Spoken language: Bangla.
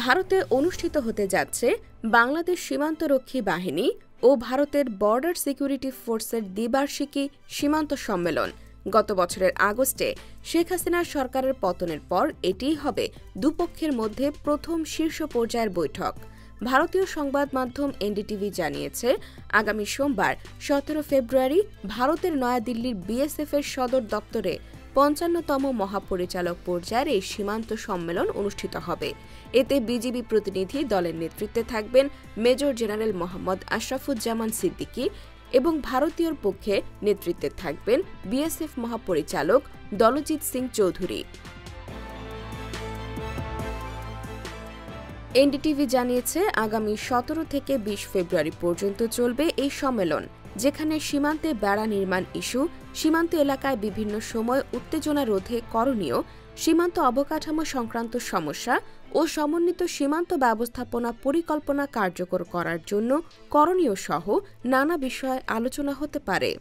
ভারতে অনুষ্ঠিত হতে যাচ্ছে বাংলাদেশ সীমান্তরক্ষী বাহিনী ও ভারতের বর্ডার সিকিউরিটি ফোর্সের দ্বিবার্ষিকী সীমান্ত সম্মেলন। গত বছরের আগস্টে শেখ হাসিনার সরকারের পতনের পর এটিই হবে দুপক্ষের মধ্যে প্রথম শীর্ষ পর্যায়ের বৈঠক। ভারতীয় সংবাদ মাধ্যম এনডিটিভি জানিয়েছে, আগামী সোমবার ১৭ ফেব্রুয়ারি ভারতের নয়াদিল্লির বিএসএফের সদর দপ্তরে ৫৫তম মহাপরিচালক পর্যায়ের এই সীমান্ত সম্মেলন অনুষ্ঠিত হবে। এতে বিজিবি প্রতিনিধি দলের নেতৃত্বে থাকবেন মেজর জেনারেল মোহাম্মদ আশরাফুজ্জামান সিদ্দিকী এবং ভারতীয়র পক্ষে নেতৃত্বে থাকবেন বিএসএফ মহাপরিচালক দলজিৎ সিং চৌধুরী। এনডিটিভি জানিয়েছে, আগামী ১৭ থেকে ২০ ফেব্রুয়ারি পর্যন্ত চলবে এই সম্মেলন, যেখানে সীমান্তে বেড়া নির্মাণ ইস্যু, সীমান্ত এলাকায় বিভিন্ন সময় উত্তেজনা রোধে করণীয়, সীমান্ত অবকাঠামো সংক্রান্ত সমস্যা ও সমন্বিত সীমান্ত ব্যবস্থাপনা পরিকল্পনা কার্যকর করার জন্য করণীয় সহ নানা বিষয়ে আলোচনা হতে পারে।